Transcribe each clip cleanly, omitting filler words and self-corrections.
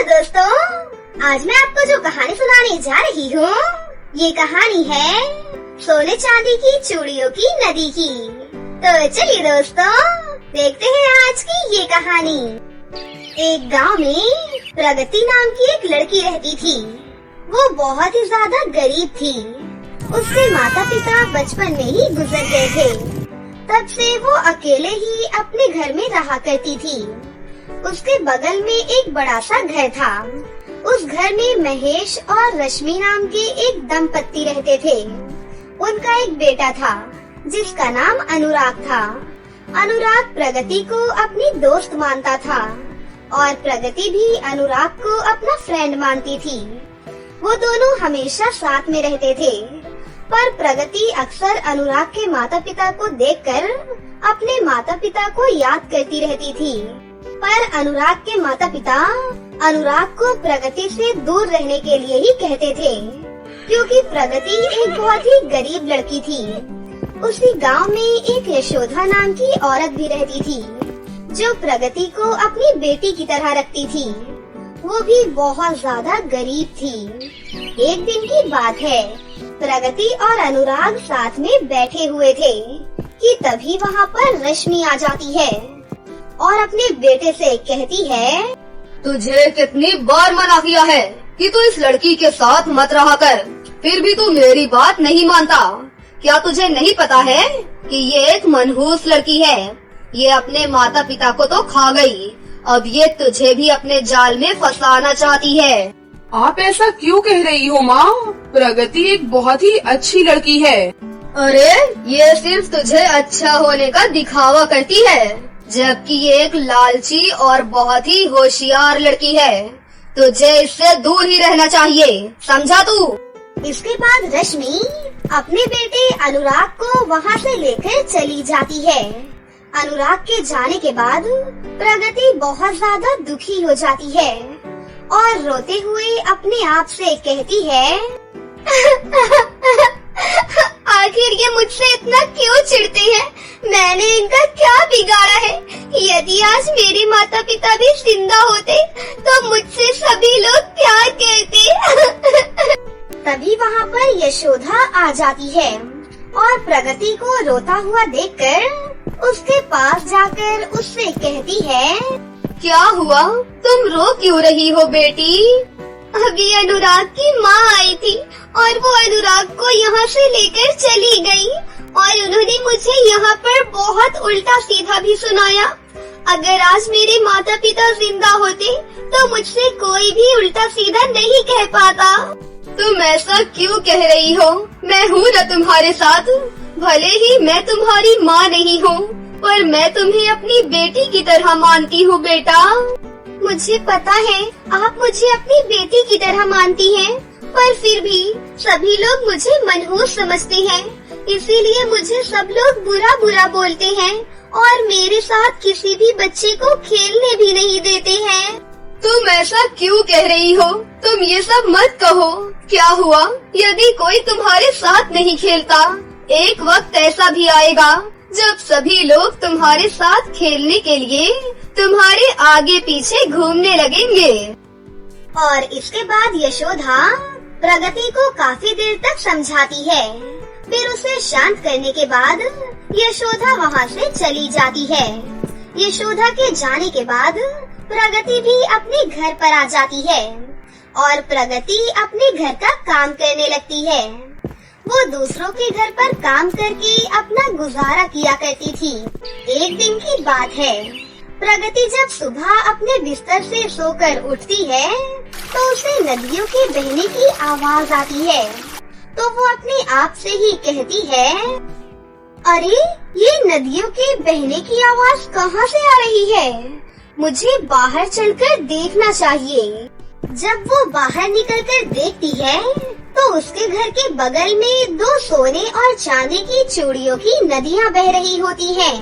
Hello दोस्तों, आज मैं आपको जो कहानी सुनाने जा रही हूँ, ये कहानी है सोने चांदी की चूड़ियों की नदी की। तो चलिए दोस्तों, देखते हैं आज की ये कहानी। एक गांव में प्रगति नाम की एक लड़की रहती थी। वो बहुत ही ज्यादा गरीब थी। उसके माता पिता बचपन में ही गुजर गए थे। तब से वो अकेले ही अपने घर में रहा करती थी। उसके बगल में एक बड़ा सा घर था। उस घर में महेश और रश्मि नाम के एक दंपत्ति रहते थे। उनका एक बेटा था जिसका नाम अनुराग था। अनुराग प्रगति को अपनी दोस्त मानता था और प्रगति भी अनुराग को अपना फ्रेंड मानती थी। वो दोनों हमेशा साथ में रहते थे, पर प्रगति अक्सर अनुराग के माता पिता को देखकर अपने माता पिता को याद करती रहती थी। पर अनुराग के माता पिता अनुराग को प्रगति से दूर रहने के लिए ही कहते थे, क्योंकि प्रगति एक बहुत ही गरीब लड़की थी। उसी गांव में एक यशोदा नाम की औरत भी रहती थी, जो प्रगति को अपनी बेटी की तरह रखती थी। वो भी बहुत ज्यादा गरीब थी। एक दिन की बात है, प्रगति और अनुराग साथ में बैठे हुए थे कि तभी वहाँ पर रश्मि आ जाती है और अपने बेटे से कहती है, तुझे कितनी बार मना किया है कि तू इस लड़की के साथ मत रहा कर, फिर भी तू मेरी बात नहीं मानता। क्या तुझे नहीं पता है कि ये एक मनहूस लड़की है? ये अपने माता पिता को तो खा गई, अब ये तुझे भी अपने जाल में फंसाना चाहती है। आप ऐसा क्यों कह रही हो माँ? प्रगति एक बहुत ही अच्छी लड़की है। अरे ये सिर्फ तुझे अच्छा होने का दिखावा करती है, जबकि ये एक लालची और बहुत ही होशियार लड़की है। तुझे इससे दूर ही रहना चाहिए, समझा तू? इसके बाद रश्मि अपने बेटे अनुराग को वहाँ से लेकर चली जाती है। अनुराग के जाने के बाद प्रगति बहुत ज्यादा दुखी हो जाती है और रोते हुए अपने आप से कहती है, आखिर ये मुझसे इतना क्यों चिढ़ते हैं? मैंने इनका क्या बिगाड़ा है? यदि आज मेरे माता पिता भी जिंदा होते तो मुझसे सभी लोग प्यार करते। तभी वहाँ पर यशोदा आ जाती है और प्रगति को रोता हुआ देखकर उसके पास जाकर उससे कहती है, क्या हुआ? तुम रो क्यों रही हो बेटी? अभी अनुराग की माँ आई थी और वो अनुराग को यहाँ से लेकर चली गई और उन्होंने मुझे यहाँ पर बहुत उल्टा सीधा भी सुनाया। अगर आज मेरे माता पिता जिंदा होते तो मुझसे कोई भी उल्टा सीधा नहीं कह पाता। तुम ऐसा क्यों कह रही हो? मैं हूँ न तुम्हारे साथ। भले ही मैं तुम्हारी माँ नहीं हूँ, पर मैं तुम्हें अपनी बेटी की तरह मानती हूँ बेटा। मुझे पता है आप मुझे अपनी बेटी की तरह मानती हैं, पर फिर भी सभी लोग मुझे मनहूस समझते हैं। इसीलिए मुझे सब लोग बुरा बुरा बोलते हैं और मेरे साथ किसी भी बच्चे को खेलने भी नहीं देते हैं। तुम ऐसा क्यों कह रही हो? तुम ये सब मत कहो। क्या हुआ यदि कोई तुम्हारे साथ नहीं खेलता? एक वक्त ऐसा भी आएगा जब सभी लोग तुम्हारे साथ खेलने के लिए तुम्हारे आगे पीछे घूमने लगेंगे। और इसके बाद यशोदा प्रगति को काफी देर तक समझाती है। फिर उसे शांत करने के बाद यशोदा वहाँ से चली जाती है। यशोदा के जाने के बाद प्रगति भी अपने घर पर आ जाती है और प्रगति अपने घर का काम करने लगती है। वो दूसरों के घर पर काम करके अपना गुजारा किया करती थी। एक दिन की बात है, प्रगति जब सुबह अपने बिस्तर से सोकर उठती है तो उसे नदियों के बहने की आवाज आती है। तो वो अपने आप से ही कहती है, अरे ये नदियों के बहने की आवाज कहाँ से आ रही है? मुझे बाहर चलकर देखना चाहिए। जब वो बाहर निकलकर देखती है तो उसके घर के बगल में दो सोने और चांदी की चूड़ियों की नदियाँ बह रही होती हैं।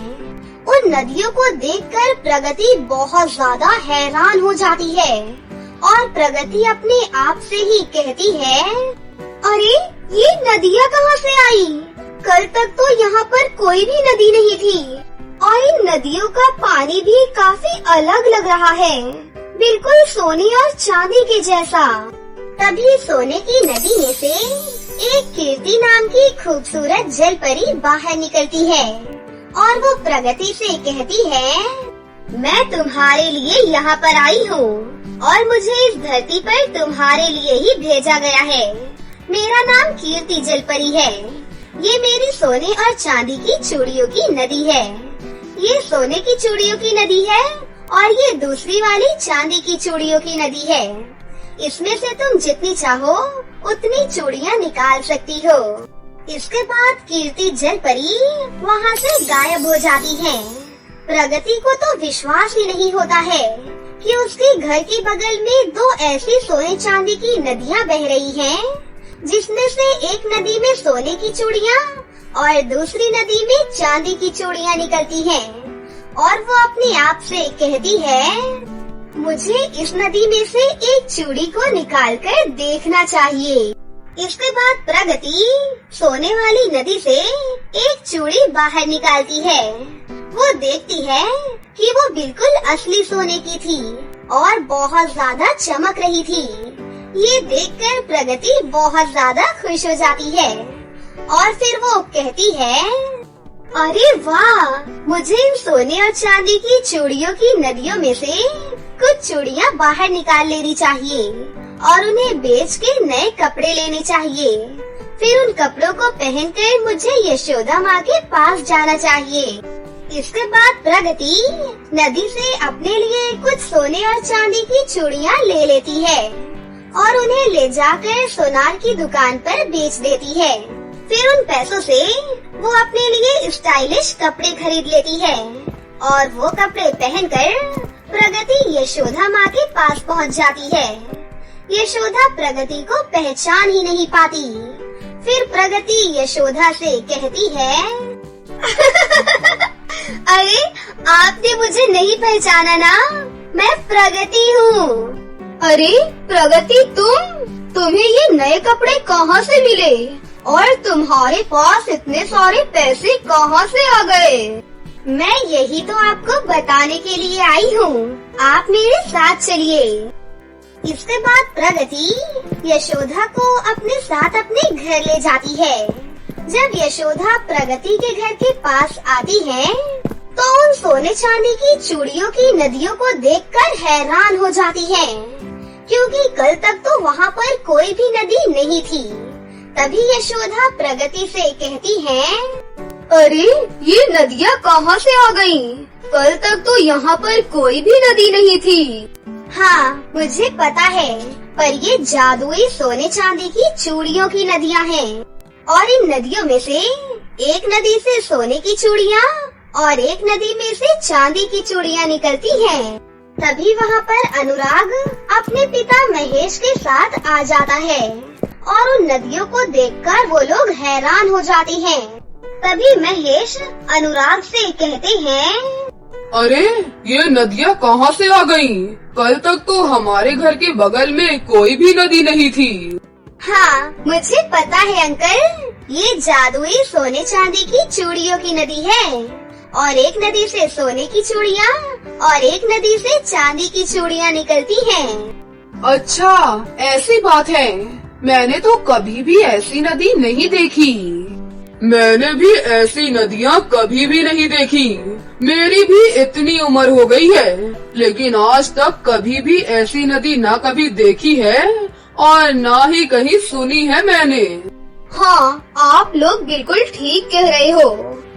उन नदियों को देखकर प्रगति बहुत ज्यादा हैरान हो जाती है और प्रगति अपने आप से ही कहती है, अरे ये नदियाँ कहाँ से आई? कल तक तो यहाँ पर कोई भी नदी नहीं थी और इन नदियों का पानी भी काफी अलग लग रहा है। बिल्कुल सोने और चांदी के जैसा। तभी सोने की नदी में से एक कीर्ति नाम की खूबसूरत जल परी बाहर निकलती है और वो प्रगति से कहती है, मैं तुम्हारे लिए यहाँ पर आई हूँ और मुझे इस धरती पर तुम्हारे लिए ही भेजा गया है। मेरा नाम कीर्ति जल परी है। ये मेरी सोने और चांदी की चूड़ियों की नदी है। ये सोने की चूड़ियों की नदी है और ये दूसरी वाली चांदी की चूड़ियों की नदी है। इसमें से तुम जितनी चाहो उतनी चूड़ियाँ निकाल सकती हो। इसके बाद कीर्ति जल परी वहाँ से गायब हो जाती है। प्रगति को तो विश्वास ही नहीं होता है कि उसके घर के बगल में दो ऐसी सोने चांदी की नदियाँ बह रही हैं, जिसमें से एक नदी में सोने की चूड़ियाँ और दूसरी नदी में चांदी की चूड़ियाँ निकलती हैं। और वो अपने आप से कहती है, मुझे इस नदी में से एक चूड़ी को निकालकर देखना चाहिए। इसके बाद प्रगति सोने वाली नदी से एक चूड़ी बाहर निकालती है। वो देखती है कि वो बिल्कुल असली सोने की थी और बहुत ज्यादा चमक रही थी। ये देखकर प्रगति बहुत ज्यादा खुश हो जाती है और फिर वो कहती है, अरे वाह, मुझे इन सोने और चांदी की चूड़ियों की नदियों में से कुछ चूड़ियाँ बाहर निकाल लेनी चाहिए और उन्हें बेच के नए कपड़े लेने चाहिए। फिर उन कपड़ों को पहनकर मुझे यशोदा माँ के पास जाना चाहिए। इसके बाद प्रगति नदी से अपने लिए कुछ सोने और चांदी की चूड़ियाँ ले लेती है और उन्हें ले जाकर सोनार की दुकान पर बेच देती है। फिर उन पैसों से वो अपने लिए स्टाइलिश कपड़े खरीद लेती है और वो कपड़े पहनकर प्रगति यशोदा माँ के पास पहुँच जाती है। यशोदा प्रगति को पहचान ही नहीं पाती। फिर प्रगति यशोदा से कहती है, अरे आपने मुझे नहीं पहचाना ना, मैं प्रगति हूँ। अरे प्रगति, तुम्हें ये नए कपड़े कहाँ से मिले और तुम्हारे पास इतने सारे पैसे कहाँ से आ गए? मैं यही तो आपको बताने के लिए आई हूँ, आप मेरे साथ चलिए। इसके बाद प्रगति यशोदा को अपने साथ अपने घर ले जाती है। जब यशोदा प्रगति के घर के पास आती है तो उन सोने चांदी की चूड़ियों की नदियों को देखकर हैरान हो जाती है, क्योंकि कल तक तो वहाँ पर कोई भी नदी नहीं थी। तभी यशोदा प्रगति से कहती है, अरे ये नदियाँ कहाँ से आ गईं? कल तक तो यहाँ पर कोई भी नदी नहीं थी। हाँ, मुझे पता है, पर ये जादुई सोने चांदी की चूड़ियों की नदियाँ हैं और इन नदियों में से एक नदी से सोने की चूड़ियाँ और एक नदी में से चांदी की चूड़ियाँ निकलती हैं। तभी वहाँ पर अनुराग अपने पिता महेश के साथ आ जाता है और उन नदियों को देखकर वो लोग हैरान हो जाते हैं। तभी महेश अनुराग से कहते हैं, अरे ये नदियाँ कहाँ से आ गईं? कल तक तो हमारे घर के बगल में कोई भी नदी नहीं थी। हाँ, मुझे पता है अंकल, ये जादुई सोने चांदी की चूड़ियों की नदी है और एक नदी से सोने की चूड़ियाँ और एक नदी से चांदी की चूड़ियाँ निकलती हैं। अच्छा, ऐसी बात है। मैंने तो कभी भी ऐसी नदी नहीं देखी। मैंने भी ऐसी नदियाँ कभी भी नहीं देखी। मेरी भी इतनी उम्र हो गई है, लेकिन आज तक कभी भी ऐसी नदी ना कभी देखी है और ना ही कहीं सुनी है मैंने। हाँ, आप लोग बिल्कुल ठीक कह रहे हो।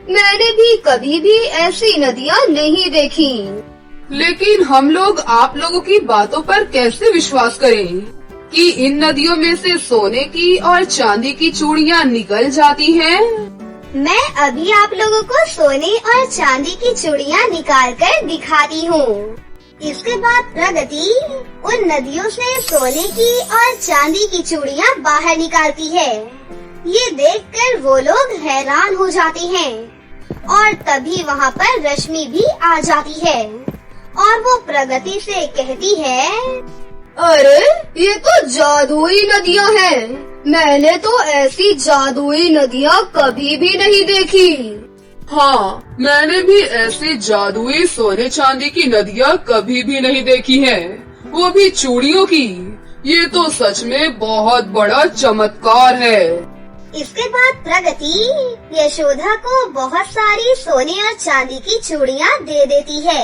मैंने भी कभी भी ऐसी नदियाँ नहीं देखी। लेकिन हम लोग आप लोगों की बातों पर कैसे विश्वास करें कि इन नदियों में से सोने की और चांदी की चूड़ियाँ निकल जाती हैं? मैं अभी आप लोगों को सोने और चांदी की चूड़ियाँ निकाल कर दिखाती हूँ। इसके बाद प्रगति उन नदियों से सोने की और चांदी की चूड़ियाँ बाहर निकालती है। ये देखकर वो लोग हैरान हो जाते हैं और तभी वहाँ पर रश्मि भी आ जाती है और वो प्रगति से कहती है, अरे ये तो जादुई नदियाँ हैं। मैंने तो ऐसी जादुई नदियाँ कभी भी नहीं देखी। हाँ, मैंने भी ऐसी जादुई सोने चांदी की नदियाँ कभी भी नहीं देखी हैं वो भी चूड़ियों की। ये तो सच में बहुत बड़ा चमत्कार है। इसके बाद प्रगति यशोदा को बहुत सारी सोने और चांदी की चूड़ियाँ दे देती है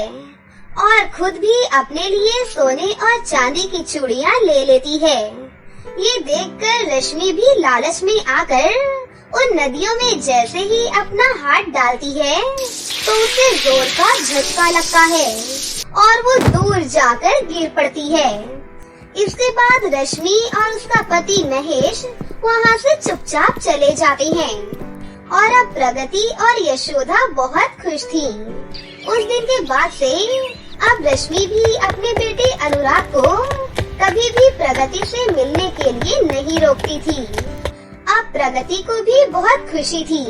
और खुद भी अपने लिए सोने और चांदी की चूड़ियाँ ले लेती है। ये देखकर रश्मि भी लालच में आकर उन नदियों में जैसे ही अपना हाथ डालती है तो उसे जोर का झटका लगता है और वो दूर जाकर गिर पड़ती है। इसके बाद रश्मि और उसका पति महेश वहाँ से चुपचाप चले जाते हैं और अब प्रगति और यशोदा बहुत खुश थी। उस दिन के बाद से अब रश्मि भी अपने बेटे अनुराग को कभी भी प्रगति से मिलने के लिए नहीं रोकती थी। अब प्रगति को भी बहुत खुशी थी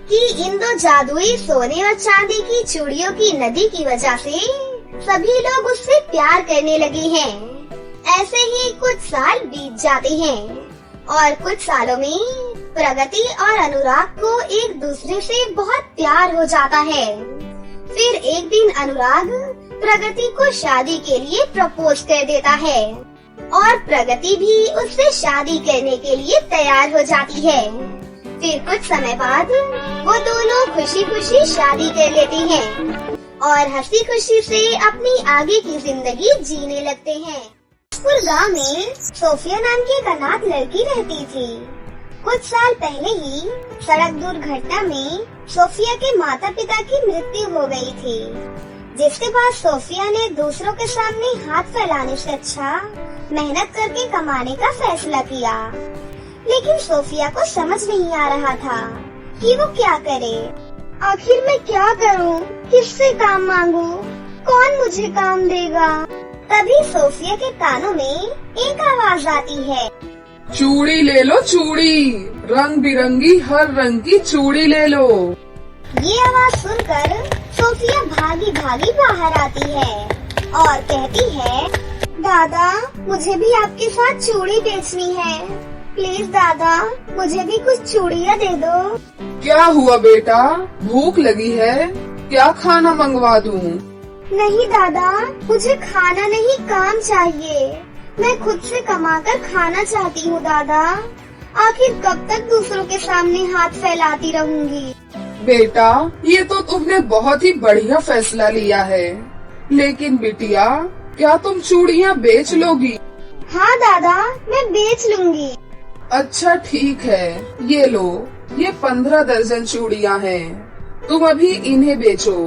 कि इन दो जादुई सोने और चांदी की चूड़ियों की नदी की वजह से सभी लोग उससे प्यार करने लगे हैं। ऐसे ही कुछ साल बीत जाते हैं और कुछ सालों में प्रगति और अनुराग को एक दूसरे से बहुत प्यार हो जाता है। फिर एक दिन अनुराग प्रगति को शादी के लिए प्रपोज कर देता है और प्रगति भी उससे शादी करने के लिए तैयार हो जाती है। फिर कुछ समय बाद वो दोनों खुशी खुशी शादी कर लेती हैं और हंसी खुशी से अपनी आगे की जिंदगी जीने लगते हैं। गांव में सोफिया नाम की एक अनाथ लड़की रहती थी। कुछ साल पहले ही सड़क दुर्घटना में सोफिया के माता पिता की मृत्यु हो गई थी, जिसके बाद सोफिया ने दूसरों के सामने हाथ फैलाने से अच्छा मेहनत करके कमाने का फैसला किया। लेकिन सोफिया को समझ नहीं आ रहा था कि वो क्या करे। आखिर मैं क्या करूं? किससे काम मांगू? कौन मुझे काम देगा? तभी सोफिया के कानों में एक आवाज आती है, चूड़ी ले लो चूड़ी, रंग बिरंगी हर रंग की चूड़ी ले लो। ये आवाज सुनकर सोफिया भागी भागी बाहर आती है और कहती है, दादा मुझे भी आपके साथ चूड़ी बेचनी है। प्लीज दादा मुझे भी कुछ चूड़ियाँ दे दो। क्या हुआ बेटा, भूख लगी है? क्या खाना मंगवा दूं? नहीं दादा, मुझे खाना नहीं काम चाहिए। मैं खुद से कमाकर खाना चाहती हूँ दादा। आखिर कब तक दूसरों के सामने हाथ फैलाती रहूंगी? बेटा ये तो तुमने बहुत ही बढ़िया फैसला लिया है, लेकिन बिटिया क्या तुम चूड़ियाँ बेच लोगी? हाँ दादा मैं बेच लूंगी। अच्छा ठीक है, ये लो, ये 15 दर्जन चूड़ियाँ हैं। तुम अभी इन्हें बेचो।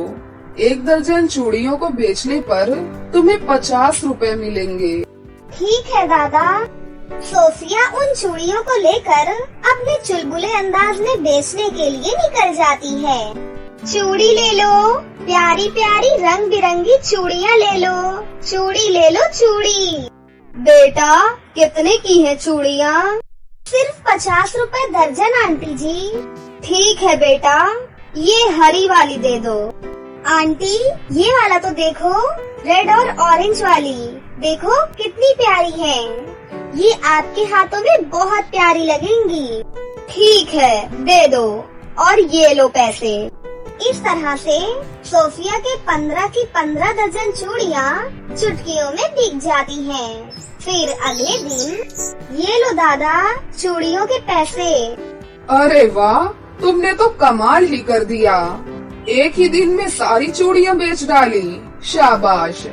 1 दर्जन चूड़ियों को बेचने पर तुम्हें 50 रुपए मिलेंगे। ठीक है दादा। सोफिया उन चूड़ियों को लेकर अपने चुलबुले अंदाज में बेचने के लिए निकल जाती है। चूड़ी ले लो, प्यारी प्यारी रंग बिरंगी चूड़ियाँ ले लो, चूड़ी ले लो चूड़ी। बेटा कितने की है चूड़ियाँ? सिर्फ 50 रुपए दर्जन आंटी जी। ठीक है बेटा, ये हरी वाली दे दो। आंटी ये वाला तो देखो, रेड और ऑरेंज वाली देखो कितनी प्यारी है। ये आपके हाथों में बहुत प्यारी लगेंगी। ठीक है दे दो, और ये लो पैसे। इस तरह से सोफिया के 15 की 15 दर्जन चूड़ियाँ चुटकियों में बिक जाती हैं। फिर अगले दिन, ये लो दादा चूड़ियों के पैसे। अरे वाह, तुमने तो कमाल ही कर दिया। एक ही दिन में सारी चूड़ियाँ बेच डाली। शाबाश,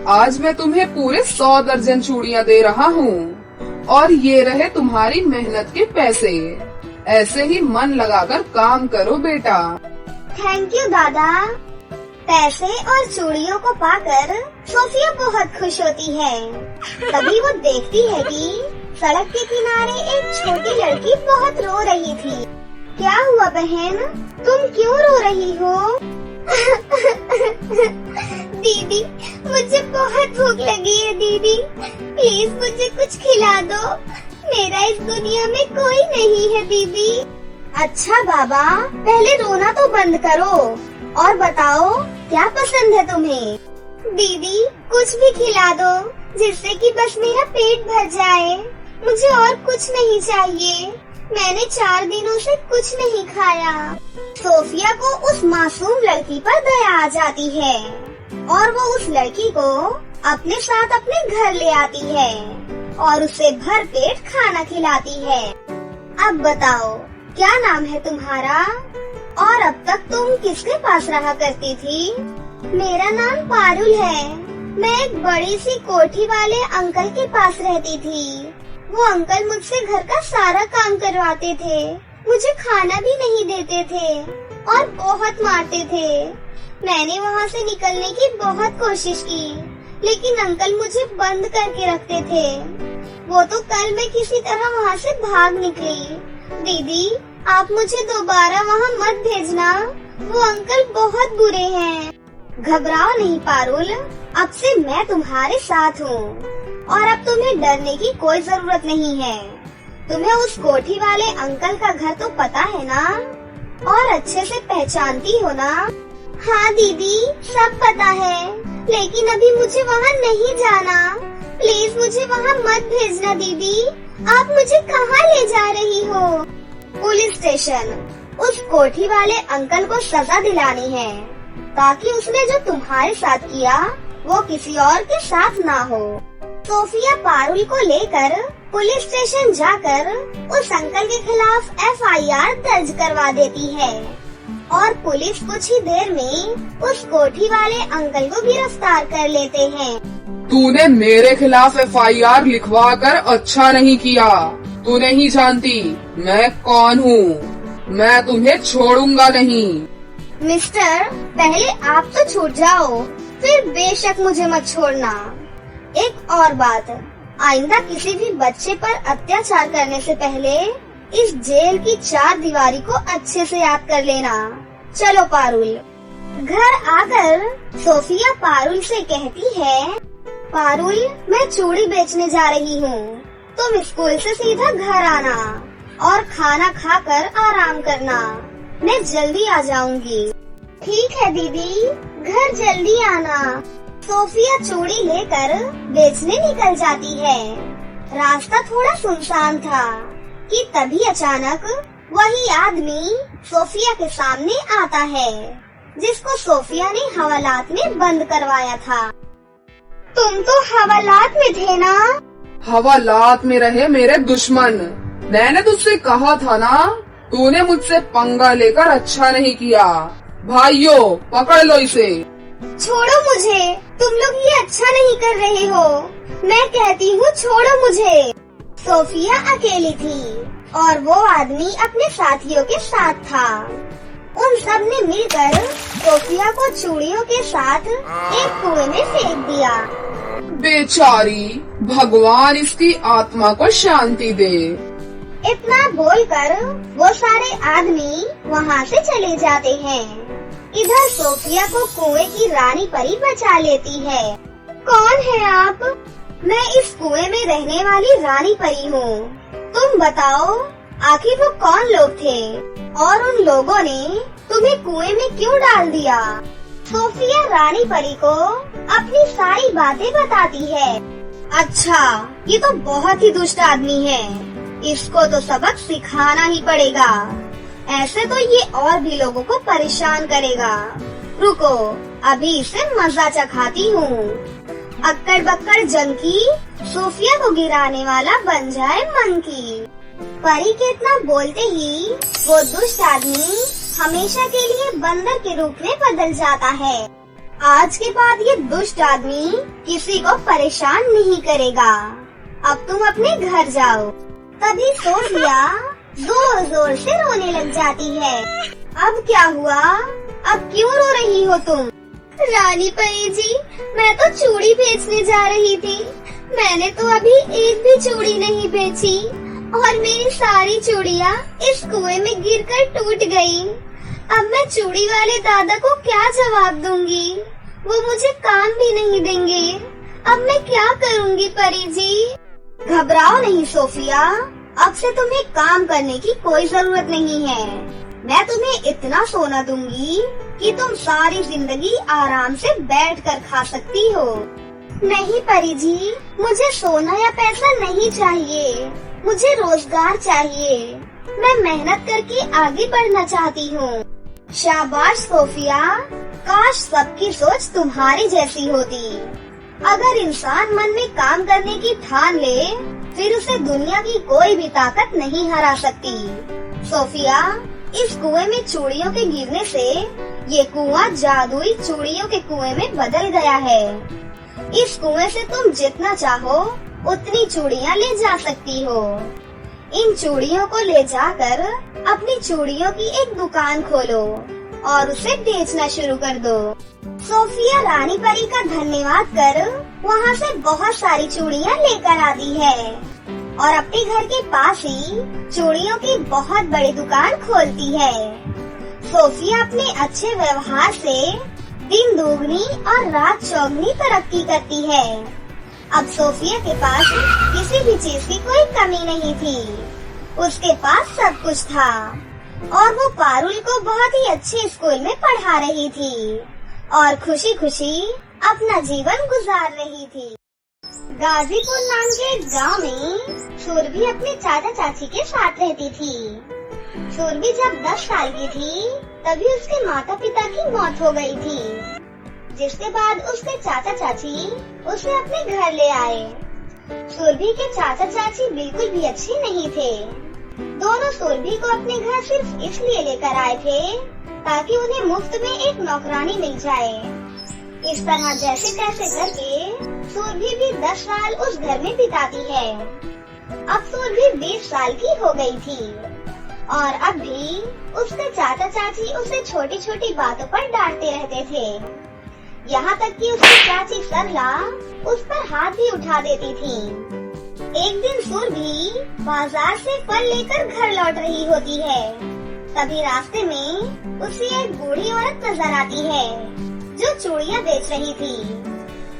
आज मैं तुम्हें पूरे 100 दर्जन चूड़ियाँ दे रहा हूँ और ये रहे तुम्हारी मेहनत के पैसे। ऐसे ही मन लगाकर काम करो बेटा। थैंक यू दादा। पैसे और चूड़ियों को पाकर सोफिया बहुत खुश होती है। तभी वो देखती है कि सड़क के किनारे एक छोटी लड़की बहुत रो रही थी। क्या हुआ बहन, तुम क्यों रो रही हो? दीदी मुझे बहुत भूख लगी है दीदी, प्लीज मुझे कुछ खिला दो। मेरा इस दुनिया में कोई नहीं है दीदी। अच्छा बाबा, पहले रोना तो बंद करो और बताओ क्या पसंद है तुम्हें? दीदी कुछ भी खिला दो जिससे कि बस मेरा पेट भर जाए। मुझे और कुछ नहीं चाहिए। मैंने 4 दिनों से कुछ नहीं खाया। सोफिया को उस मासूम लड़की पर दया आ जाती है और वो उस लड़की को अपने साथ अपने घर ले आती है और उसे भर पेट खाना खिलाती है। अब बताओ क्या नाम है तुम्हारा और अब तक तुम किसके पास रहा करती थी? मेरा नाम पारुल है। मैं एक बड़ी सी कोठी वाले अंकल के पास रहती थी। वो अंकल मुझसे घर का सारा काम करवाते थे, मुझे खाना भी नहीं देते थे और बहुत मारते थे। मैंने वहाँ से निकलने की बहुत कोशिश की, लेकिन अंकल मुझे बंद करके रखते थे। वो तो कल मैं किसी तरह वहाँ से भाग निकली। दीदी, आप मुझे दोबारा वहाँ मत भेजना, वो अंकल बहुत बुरे हैं। घबराओ नहीं पारुल, अब से मैं तुम्हारे साथ हूँ और अब तुम्हें डरने की कोई जरूरत नहीं है। तुम्हें उस कोठी वाले अंकल का घर तो पता है ना और अच्छे से पहचानती हो ना? हाँ दीदी, सब पता है, लेकिन अभी मुझे वहाँ नहीं जाना। प्लीज मुझे वहाँ मत भेजना दीदी। आप मुझे कहाँ ले जा रही हो? Police station. उस कोठी वाले अंकल को सजा दिलानी है ताकि उसने जो तुम्हारे साथ किया वो किसी और के साथ ना हो। सोफिया पारुल को लेकर पुलिस स्टेशन जाकर उस अंकल के खिलाफ FIR दर्ज करवा देती है और पुलिस कुछ ही देर में उस कोठी वाले अंकल को गिरफ्तार कर लेते हैं। तूने मेरे खिलाफ FIR लिखवा कर अच्छा नहीं किया। तू नहीं जानती मैं कौन हूँ। मैं तुम्हें छोड़ूंगा नहीं। मिस्टर, पहले आप तो छूट जाओ, फिर बेशक मुझे मत छोड़ना। एक और बात, आइंदा किसी भी बच्चे पर अत्याचार करने से पहले इस जेल की 4 दीवारी को अच्छे से याद कर लेना। चलो पारुल। घर आकर सोफिया पारुल से कहती है, पारुल, मैं चूड़ी बेचने जा रही हूँ। तुम स्कूल से सीधा घर आना और खाना खाकर आराम करना। मैं जल्दी आ जाऊंगी। ठीक है दीदी, घर जल्दी आना। सोफिया चूड़ी लेकर बेचने निकल जाती है। रास्ता थोड़ा सुनसान था कि तभी अचानक वही आदमी सोफिया के सामने आता है जिसको सोफिया ने हवालात में बंद करवाया था। तुम तो हवालात में थे ना? हवालात में रहे मेरे दुश्मन। मैंने तुझसे कहा था ना, तूने मुझसे पंगा लेकर अच्छा नहीं किया। भाइयों, पकड़ लो इसे। छोड़ो मुझे, तुम लोग ये अच्छा नहीं कर रहे हो। मैं कहती हूँ छोड़ो मुझे। सोफिया अकेली थी और वो आदमी अपने साथियों के साथ था। उन सब ने मिलकर सोफिया को चूड़ियों के साथ एक कुएं में फेंक दिया। बेचारी, भगवान इसकी आत्मा को शांति दे। इतना बोलकर वो सारे आदमी वहाँ से चले जाते हैं। इधर सोफिया को कुएं की रानी परी बचा लेती है। कौन है आप? मैं इस कुएं में रहने वाली रानी परी हूँ। तुम बताओ, आखिर वो कौन लोग थे और उन लोगों ने तुम्हें कुएं में क्यों डाल दिया? सोफिया रानी परी को अपनी सारी बातें बताती है। अच्छा, ये तो बहुत ही दुष्ट आदमी है। इसको तो सबक सिखाना ही पड़ेगा। ऐसे तो ये और भी लोगों को परेशान करेगा। रुको, अभी इसे मजा चखाती हूँ। अक्कड़ बक्कड़ जंकी सोफिया को गिराने वाला बन जाए मंकी। परी के इतना बोलते ही वो दुष्ट आदमी हमेशा के लिए बंदर के रूप में बदल जाता है। आज के बाद ये दुष्ट आदमी किसी को परेशान नहीं करेगा। अब तुम अपने घर जाओ। तभी सोफिया जोर जोर से रोने लग जाती है। अब क्या हुआ? अब क्यों रो रही हो तुम? रानी परी जी, मैं तो चूड़ी बेचने जा रही थी। मैंने तो अभी एक भी चूड़ी नहीं बेची और मेरी सारी चूड़ियाँ इस कुएं में गिरकर टूट गई। अब मैं चूड़ी वाले दादा को क्या जवाब दूंगी? वो मुझे काम भी नहीं देंगे। अब मैं क्या करूंगी परी जी? घबराओ नहीं सोफिया, अब से तुम्हें काम करने की कोई जरूरत नहीं है। मैं तुम्हें इतना सोना दूंगी कि तुम सारी जिंदगी आराम से बैठकर खा सकती हो। नहीं परी जी, मुझे सोना या पैसा नहीं चाहिए। मुझे रोजगार चाहिए। मैं मेहनत करके आगे बढ़ना चाहती हूँ। शाबाश सोफिया, काश सबकी सोच तुम्हारी जैसी होती। अगर इंसान मन में काम करने की ठान ले, फिर उसे दुनिया की कोई भी ताकत नहीं हरा सकती। सोफिया, इस कुएं में चूड़ियों के गिरने से ये कुआं जादुई चूड़ियों के कुएं में बदल गया है। इस कुएं से तुम जितना चाहो उतनी चूड़ियां ले जा सकती हो। इन चूड़ियों को ले जाकर अपनी चूड़ियों की एक दुकान खोलो और उसे बेचना शुरू कर दो। सोफिया रानी परी का धन्यवाद कर वहाँ से बहुत सारी चूड़ियाँ लेकर आती है और अपने घर के पास ही चूड़ियों की बहुत बड़ी दुकान खोलती है। सोफिया अपने अच्छे व्यवहार से दिन दोगुनी और रात चौगुनी तरक्की करती है। अब सोफिया के पास किसी भी चीज की कोई कमी नहीं थी। उसके पास सब कुछ था और वो पारुल को बहुत ही अच्छे स्कूल में पढ़ा रही थी और खुशी खुशी अपना जीवन गुजार रही थी। गाजीपुर नाम के एक गांव में सुरभि अपने चाचा चाची के साथ रहती थी। सुरभि जब 10 साल की थी तभी उसके माता पिता की मौत हो गई थी, जिसके बाद उसके चाचा चाची उसे अपने घर ले आए। सुरभि के चाचा चाची बिल्कुल भी अच्छे नहीं थे। दोनों सुरभि को अपने घर सिर्फ इसलिए लेकर आए थे ताकि उन्हें मुफ्त में एक नौकरानी मिल जाए। इस तरह जैसे तैसे करके सुरभि भी 10 साल उस घर में बिताती है। अब सुरभि 20 साल की हो गई थी और अब भी उसके चाचा चाची उसे छोटी छोटी बातों पर डांटते रहते थे। यहाँ तक कि उसकी चाची सरला उस पर हाथ भी उठा देती थी। एक दिन सुरभि बाजार से फल लेकर घर लौट रही होती है। तभी रास्ते में उसे एक बूढ़ी औरत नजर आती है जो चूड़ियाँ बेच रही थी।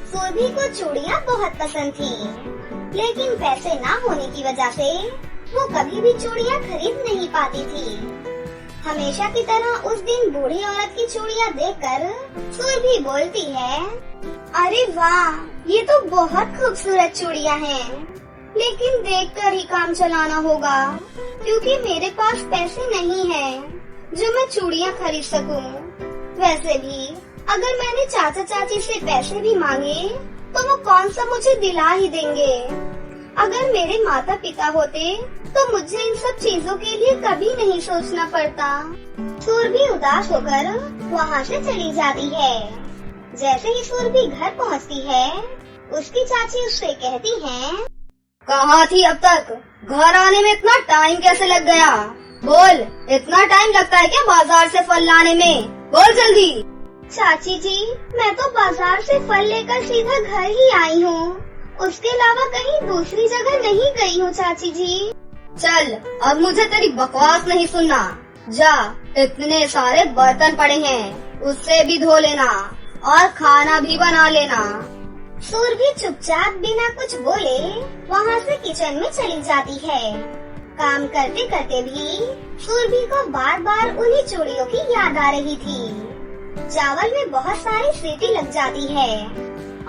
सुरभि को चूड़ियाँ बहुत पसंद थी, लेकिन पैसे ना होने की वजह से वो कभी भी चूड़ियाँ खरीद नहीं पाती थी। हमेशा की तरह उस दिन बूढ़ी औरत की चूड़ियाँ देखकर सुरभि बोलती है, अरे वाह, ये तो बहुत खूबसूरत चूड़ियाँ हैं, लेकिन देखकर ही काम चलाना होगा क्योंकि मेरे पास पैसे नहीं हैं जो मैं चूड़ियाँ खरीद सकूं। वैसे भी अगर मैंने चाचा चाची से पैसे भी मांगे तो वो कौन सा मुझे दिला ही देंगे। अगर मेरे माता पिता होते तो मुझे इन सब चीजों के लिए कभी नहीं सोचना पड़ता। सुरभि उदास होकर वहाँ से चली जाती है। जैसे ही सुरभि घर पहुँचती है, उसकी चाची उससे कहती है, कहाँ थी अब तक? घर आने में इतना टाइम कैसे लग गया? बोल, इतना टाइम लगता है क्या बाजार से फल लाने में? बोल जल्दी। चाची जी, मैं तो बाजार से फल लेकर सीधा घर ही आई हूँ, उसके अलावा कहीं दूसरी जगह नहीं गई हूँ चाची जी। चल, अब मुझे तेरी बकवास नहीं सुनना। जा, इतने सारे बर्तन पड़े हैं, उससे भी धो लेना और खाना भी बना लेना। सुरभि चुपचाप बिना कुछ बोले वहाँ से किचन में चली जाती है। काम करते करते भी सुरभि को बार बार उन्हीं चूड़ियों की याद आ रही थी। चावल में बहुत सारी सीटी लग जाती है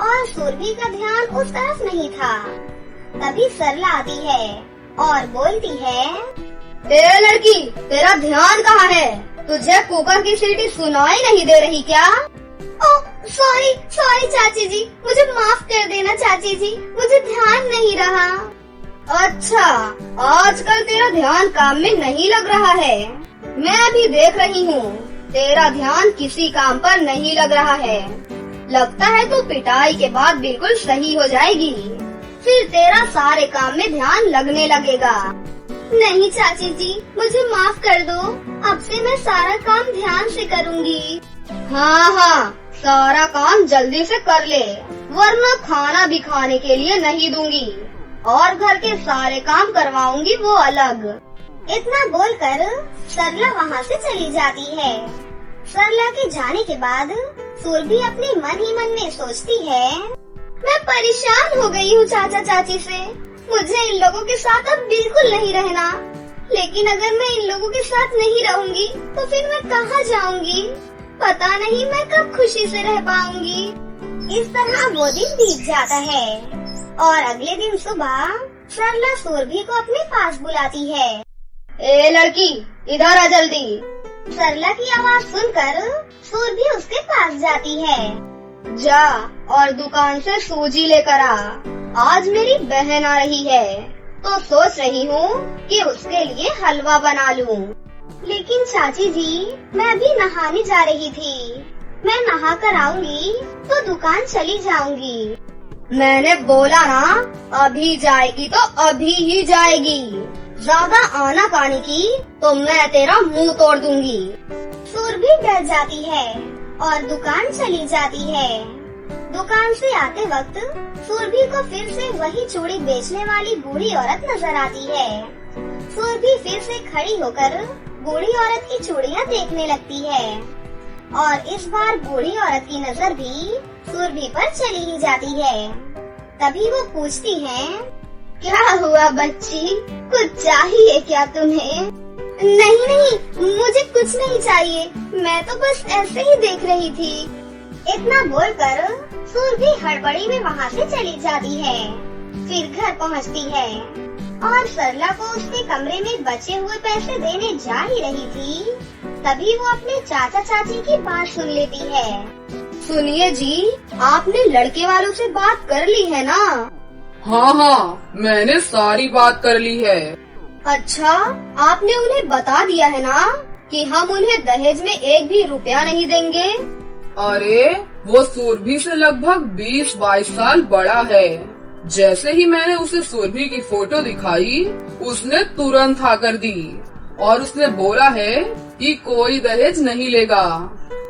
और सुरभि का ध्यान उस तरफ नहीं था। तभी सरला आती है और बोलती है, ए लड़की, तेरा ध्यान कहाँ है? तुझे कुकर की सीटी सुनाई नहीं दे रही क्या? सॉरी चाची जी, मुझे माफ कर देना चाची जी, मुझे ध्यान नहीं रहा। अच्छा, आजकल तेरा ध्यान काम में नहीं लग रहा है। मैं भी देख रही हूँ, तेरा ध्यान किसी काम पर नहीं लग रहा है। लगता है तू पिटाई के बाद बिल्कुल सही हो जाएगी, फिर तेरा सारे काम में ध्यान लगने लगेगा। नहीं चाची जी, मुझे माफ कर दो, अब से मैं सारा काम ध्यान से करूँगी। हाँ, सारा काम जल्दी से कर ले, वरना खाना भी खाने के लिए नहीं दूंगी और घर के सारे काम करवाऊंगी वो अलग। इतना बोलकर सरला वहाँ से चली जाती है। सरला के जाने के बाद सुरभि अपने मन ही मन में सोचती है, मैं परेशान हो गई हूँ चाचा चाची से, मुझे इन लोगों के साथ अब बिल्कुल नहीं रहना। लेकिन अगर मैं इन लोगों के साथ नहीं रहूंगी तो फिर मैं कहाँ जाऊंगी? पता नहीं मैं कब खुशी से रह पाऊंगी। इस तरह वो दिन बीत जाता है और अगले दिन सुबह सरला सुरभि को अपने पास बुलाती है। ए लड़की, इधर आ जल्दी। सरला की आवाज सुनकर सुरभि उसके पास जाती है। जा और दुकान से सूजी लेकर आ। आज मेरी बहन आ रही है तो सोच रही हूँ कि उसके लिए हलवा बना लूँ। लेकिन चाची जी, मैं अभी नहाने जा रही थी। मैं नहा कर आऊंगी तो दुकान चली जाऊंगी। मैंने बोला ना, अभी जाएगी तो अभी ही जाएगी। ज्यादा आना कानी की तो मैं तेरा मुंह तोड़ दूंगी। सुरभि डर जाती है और दुकान चली जाती है। दुकान से आते वक्त सुरभि को फिर से वही चूड़ी बेचने वाली बूढ़ी औरत नजर आती है। सुरभि फिर से खड़ी होकर बूढ़ी औरत की चूड़ियाँ देखने लगती है और इस बार बूढ़ी औरत की नजर भी सुरभि पर चली ही जाती है। तभी वो पूछती है, क्या हुआ बच्ची, कुछ चाहिए क्या तुम्हें? नहीं नहीं, मुझे कुछ नहीं चाहिए, मैं तो बस ऐसे ही देख रही थी। इतना बोलकर सुरभि हड़बड़ी में वहाँ से चली जाती है। फिर घर पहुँचती है और सरला को उसके कमरे में बचे हुए पैसे देने जा ही रही थी। तभी वो अपने चाचा चाची की बात सुन लेती है। सुनिए जी, आपने लड़के वालों से बात कर ली है ना? हाँ, मैंने सारी बात कर ली है। अच्छा, आपने उन्हें बता दिया है ना कि हम उन्हें दहेज में 1 भी रुपया नहीं देंगे? अरे, वो सुरभि से लगभग 20-22 साल बड़ा है। जैसे ही मैंने उसे सुरभि की फोटो दिखाई, उसने तुरंत हाँ कर दी और उसने बोला है कि कोई दहेज नहीं लेगा,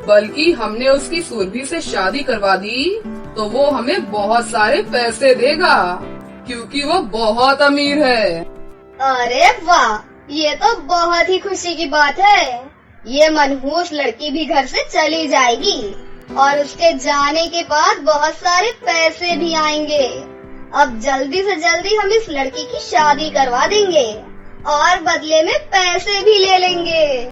बल्कि हमने उसकी सुरभि से शादी करवा दी तो वो हमें बहुत सारे पैसे देगा, क्योंकि वो बहुत अमीर है। अरे वाह, ये तो बहुत ही खुशी की बात है। ये मनहूस लड़की भी घर से चली जाएगी और उसके जाने के बाद बहुत सारे पैसे भी आएंगे। अब जल्दी से जल्दी हम इस लड़की की शादी करवा देंगे और बदले में पैसे भी ले लेंगे।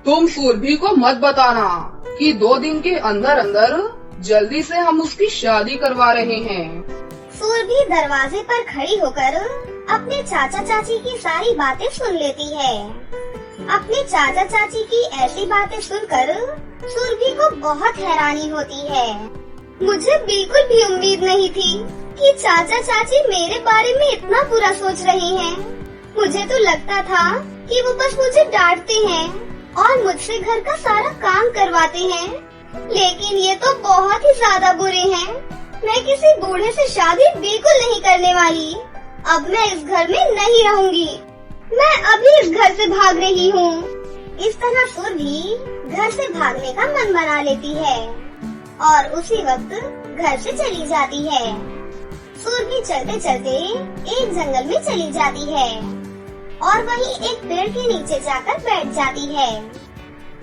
तुम सुरभि को मत बताना कि 2 दिन के अंदर अंदर जल्दी से हम उसकी शादी करवा रहे हैं। सुरभि दरवाजे पर खड़ी होकर अपने चाचा चाची की सारी बातें सुन लेती है। अपने चाचा चाची की ऐसी बातें सुनकर सुरभि को बहुत हैरानी होती है। मुझे बिल्कुल भी उम्मीद नहीं थी कि चाचा चाची मेरे बारे में इतना बुरा सोच रहे हैं। मुझे तो लगता था कि वो बस मुझे डांटते हैं और मुझसे घर का सारा काम करवाते हैं, लेकिन ये तो बहुत ही ज्यादा बुरे हैं। मैं किसी बूढ़े से शादी बिल्कुल नहीं करने वाली। अब मैं इस घर में नहीं रहूंगी। मैं अभी इस घर से भाग रही हूँ। इस तरह सुरभि घर से भागने का मन बना लेती है और उसी वक्त घर से चली जाती है। सुरभि चलते चलते एक जंगल में चली जाती है और वहीं एक पेड़ के नीचे जाकर बैठ जाती है,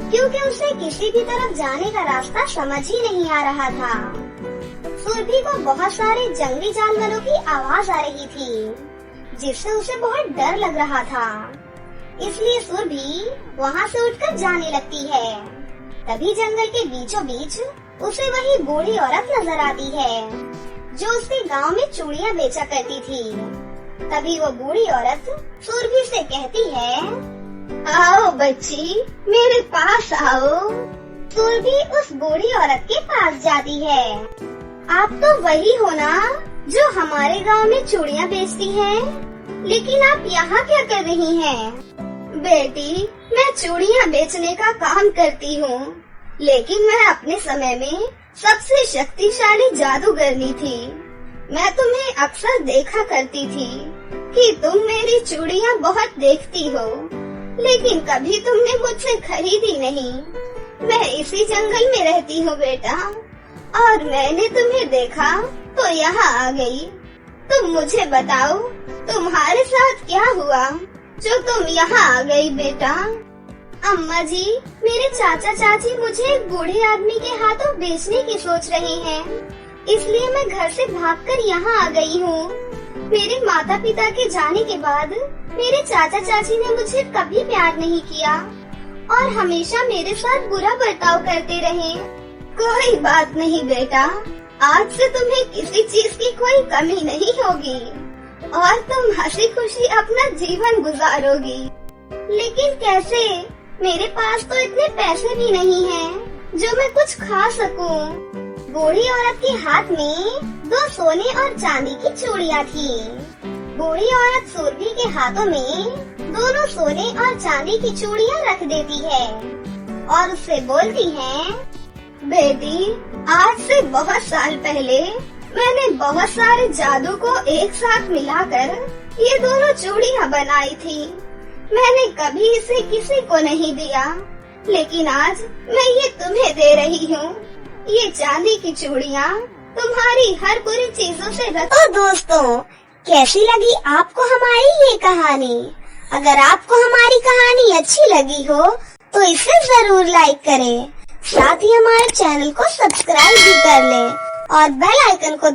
क्योंकि उसे किसी भी तरफ जाने का रास्ता समझ ही नहीं आ रहा था। सुरभि को बहुत सारे जंगली जानवरों की आवाज आ रही थी, जिससे उसे बहुत डर लग रहा था। इसलिए सुरभि वहाँ से उठकर जाने लगती है। तभी जंगल के बीचों बीच उसे वही बूढ़ी औरत नजर आती है, जो उसके गांव में चूड़ियाँ बेचा करती थी। तभी वो बूढ़ी औरत सुरभि से कहती है, आओ बच्ची, मेरे पास आओ। सुरभि उस बूढ़ी औरत के पास जाती है। आप तो वही हो ना जो हमारे गांव में चूड़ियाँ बेचती हैं? लेकिन आप यहाँ क्या कर रही हैं? बेटी, मैं चूड़ियाँ बेचने का काम करती हूँ, लेकिन मैं अपने समय में सबसे शक्तिशाली जादूगरनी थी। मैं तुम्हें अक्सर देखा करती थी कि तुम मेरी चूड़ियाँ बहुत देखती हो, लेकिन कभी तुमने मुझसे खरीदी नहीं। मैं इसी जंगल में रहती हूँ बेटा, और मैंने तुम्हें देखा तो यहाँ आ गई। तुम मुझे बताओ, तुम्हारे साथ क्या हुआ जो तुम यहाँ आ गई बेटा? अम्मा जी, मेरे चाचा चाची मुझे एक बूढ़े आदमी के हाथों बेचने की सोच रहे हैं, इसलिए मैं घर से भागकर यहाँ आ गई हूँ। मेरे माता पिता के जाने के बाद मेरे चाचा चाची ने मुझे कभी प्यार नहीं किया और हमेशा मेरे साथ बुरा बर्ताव करते रहे। कोई बात नहीं बेटा, आज से तुम्हें किसी चीज की कोई कमी नहीं होगी और तुम हंसी खुशी अपना जीवन गुजारोगी। लेकिन कैसे? मेरे पास तो इतने पैसे भी नहीं हैं जो मैं कुछ खा सकूं। बूढ़ी औरत के हाथ में 2 सोने और चांदी की चूड़ियाँ थी। बूढ़ी औरत सुरभि के हाथों में दोनों सोने और चांदी की चूड़ियाँ रख देती है और उससे बोलती है, बेटी, आज से बहुत साल पहले मैंने बहुत सारे जादू को एक साथ मिलाकर ये दोनों चूड़ियाँ बनाई थी। मैंने कभी इसे किसी को नहीं दिया, लेकिन आज मैं ये तुम्हें दे रही हूँ। ये चांदी की चूड़ियाँ तुम्हारी हर बुरी चीजों से तो दोस्तों, कैसी लगी आपको हमारी ये कहानी? अगर आपको हमारी कहानी अच्छी लगी हो तो इसे जरूर लाइक करें, साथ ही हमारे चैनल को सब्सक्राइब भी कर लें और बेल आइकन को